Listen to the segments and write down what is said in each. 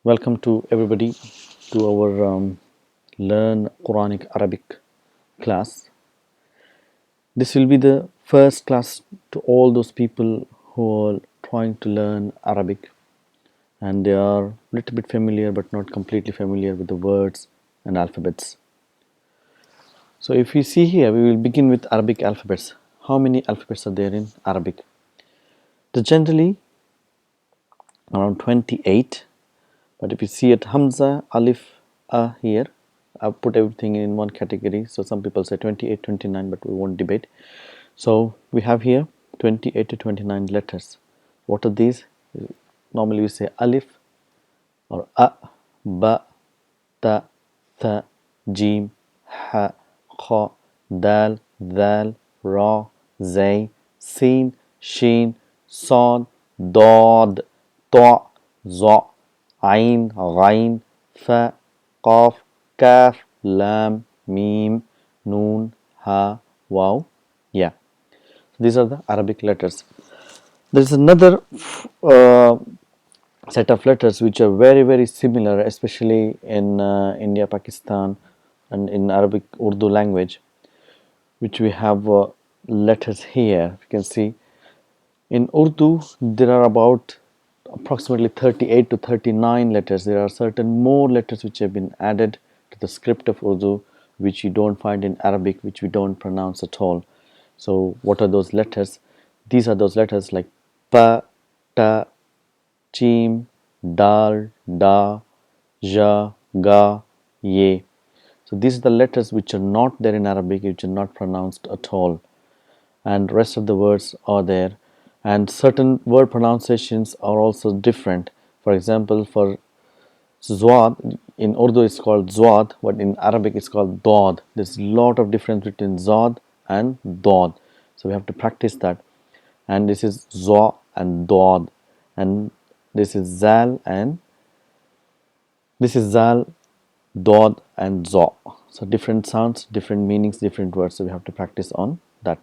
Welcome to everybody to our Learn Quranic Arabic class. This will be the first class to all those people who are trying to learn Arabic and they are a little bit familiar but not completely familiar with the words and alphabets. So if you see here, we will begin with Arabic alphabets. How many alphabets are there in Arabic? There's generally around 28. But if you see it Hamza, Alif, A here, I've put everything in one category. So some people say 28, 29, but we won't debate. So we have here 28 to 29 letters. What are these? Normally we say Alif or A, Ba, Ta, Tha, Jim, Ha, Kha, Dal, Dal, Ra, Zay, Sin, Shin, Sad, Dad, Ta, Za, Ain, Ghain, Fa, Qaf, Kaf, Lam, Mim, Noon, Ha, Waw, Ya. These are the Arabic letters. There is another set of letters which are very similar, especially in India, Pakistan, and in Arabic Urdu language, which we have letters here. You can see in Urdu there are about approximately 38 to 39 letters. There are certain more letters which have been added to the script of Urdu which you don't find in Arabic, which we don't pronounce at all. So what are those letters? These are those letters like Pa, Ta, Jim, Dal, Da, Ja, Ga, Ye. So these are the letters which are not there in Arabic, which are not pronounced at all, and rest of the words are there, and certain word pronunciations are also different. For example, for Zwad, in Urdu it's called Zwad, but in Arabic it's called Dad. There's a lot of difference between Zad and Dad, so we have to practice that. And this is Zwa and Dad, and this is Zal, and this is Zal, Dad and Za. So different sounds, different meanings, different words, so we have to practice on that.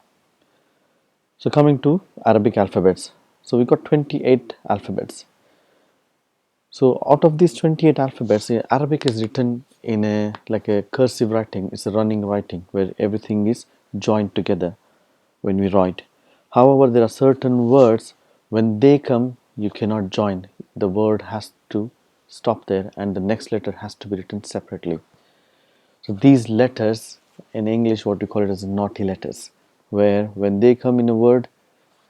So coming to Arabic alphabets, so we got 28 alphabets. So out of these 28 alphabets, Arabic is written in like a cursive writing. It's a running writing where everything is joined together when we write. However, there are certain words when they come you cannot join. The word has to stop there and the next letter has to be written separately. So these letters in English, what we call it as naughty letters, where when they come in a word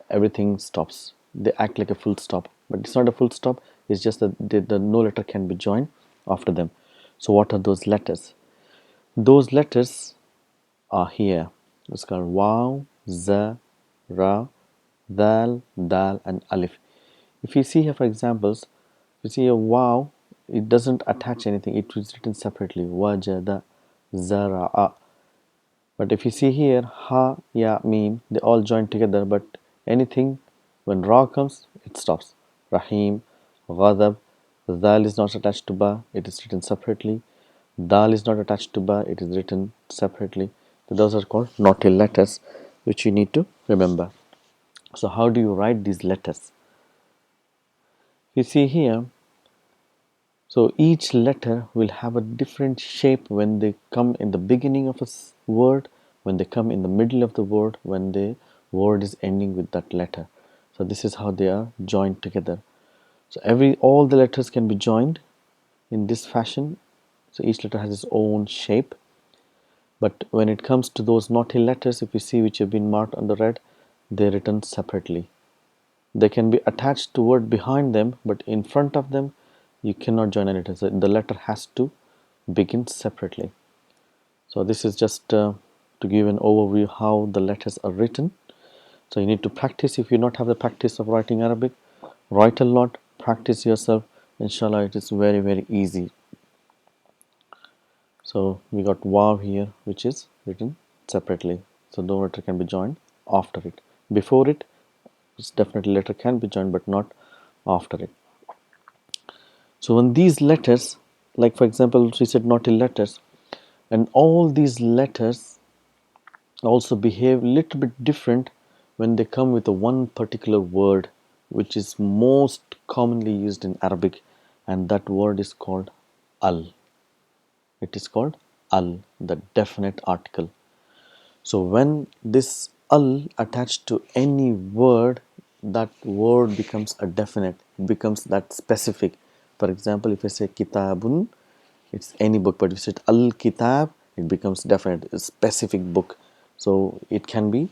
everything stops. They act like a full stop, but it's not a full stop. It's just that the no letter can be joined after them. So what are those letters? Those letters are here. It's called Waw, Za, Ra, Dal, Dal and Alif. If you see here for examples, you see a Waw, it doesn't attach anything. It is written separately. Wajada, Zara'a. But if you see here, Ha, Ya, Mim, they all join together, but anything when Ra comes, it stops. Rahim, Ghadab, Dal is not attached to Ba, it is written separately. Dal is not attached to Ba, it is written separately. So those are called naughty letters, which you need to remember. So how do you write these letters? You see here, so each letter will have a different shape when they come in the beginning of a word, when they come in the middle of the word, when the word is ending with that letter. So this is how they are joined together. So all the letters can be joined in this fashion. So each letter has its own shape. But when it comes to those naughty letters, if you see which have been marked on the red, they're written separately. They can be attached to word behind them, but in front of them you cannot join a letter. So the letter has to begin separately. So this is just to give an overview how the letters are written. So you need to practice. If you not have the practice of writing Arabic, write a lot, practice yourself. Inshallah, it is very easy. So we got Waw here, which is written separately. So no letter can be joined after it. Before it, it's definitely letter can be joined, but not after it. So when these letters, like for example, we said naughty letters, and all these letters also behave a little bit different when they come with a one particular word which is most commonly used in Arabic, and that word is called al. It is called al, the definite article. So when this al attached to any word, that word becomes a definite, becomes that specific. For example, if I say kitabun, it's any book, but if you say al kitab, it becomes definite, a specific book. So it can be,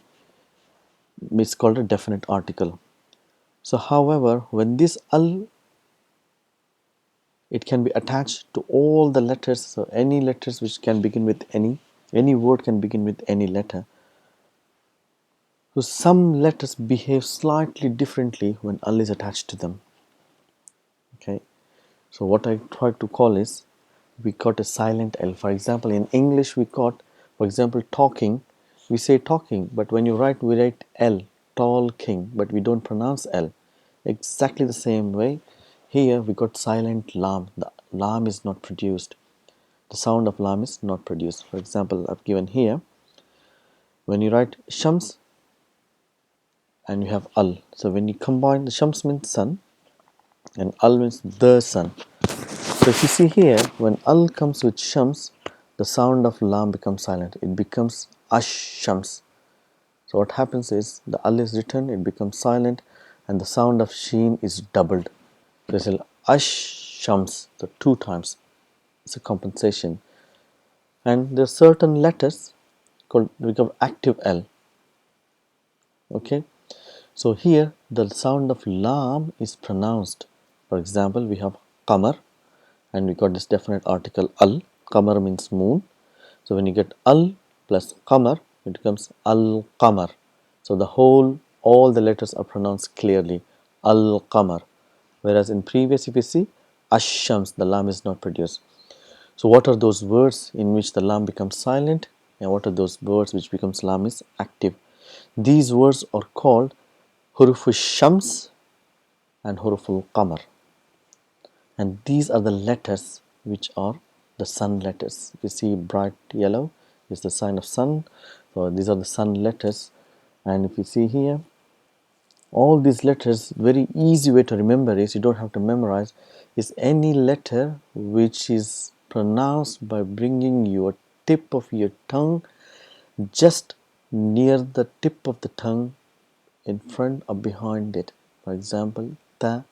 it's called a definite article. So however, when this al, it can be attached to all the letters, so any letters which can begin with any word can begin with any letter. So some letters behave slightly differently when al is attached to them. Okay, so what I try to call is, we got a silent L. For example, in English we got, for example, talking, we say talking, but when you write, we write L, tall king, but we don't pronounce L. Exactly the same way, here we got silent lam. The lam is not produced. The sound of lam is not produced. For example, I've given here, when you write shams and you have al. So when you combine, the shams means sun and al means the sun. So if you see here, when al comes with shams, the sound of lam becomes silent. It becomes ash-shams. So what happens is, the al is written, it becomes silent, and the sound of sheen is doubled. So it's ash-shams, so 2 times. It's a compensation. And there are certain letters called, become active L. Okay. So here the sound of lam is pronounced. For example, we have qamar, and we got this definite article al. Qamar means moon. So when you get al plus qamar, it becomes al-qamar. So all the letters are pronounced clearly, al-qamar. Whereas in previous, if you see, ash-shams, the lam is not produced. So what are those words in which the lam becomes silent, and what are those words which becomes lam is active? These words are called huruf shams and huruf qamar, and these are the letters which are the sun letters. If you see bright yellow is the sign of sun, so these are the sun letters. And if you see here, all these letters, very easy way to remember is, you don't have to memorize, is any letter which is pronounced by bringing your tip of your tongue just near the tip of the tongue, in front or behind it. For example, ta,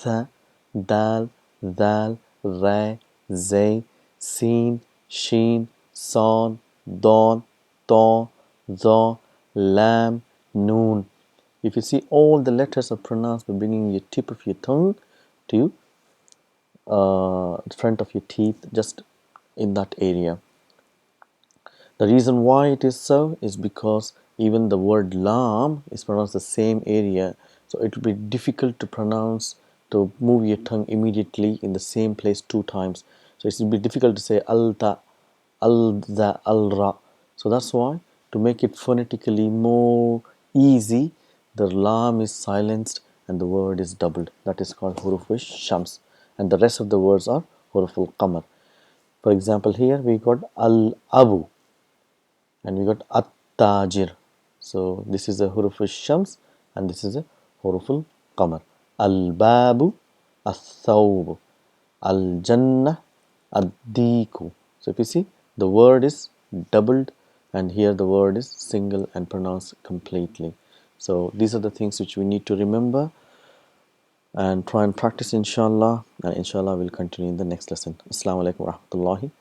tha, dal, dal, ra, zay, sin, sheen, son, don, to, zo, lam, noon. If you see, all the letters are pronounced by bringing your tip of your tongue to front of your teeth, just in that area. The reason why it is so is because even the word lam is pronounced the same area, so it will be difficult to pronounce, to move your tongue immediately in the same place 2 times. So it will be difficult to say al-ta, al-za, al-ra. So that's why, to make it phonetically more easy, the lam is silenced and the word is doubled. That is called huruf shams, and the rest of the words are huruf al-qamar. For example, here we got al-abu, and we got at-tajir. So this is a huruf shams and this is a huruf qamar. Al-babu, al-thawbu, al-jannah, ad-diku. So if you see, the word is doubled and here the word is single and pronounced completely. So these are the things which we need to remember and try and practice, inshallah, and inshallah we'll continue in the next lesson. Assalamu alaikum wa rahmatullahi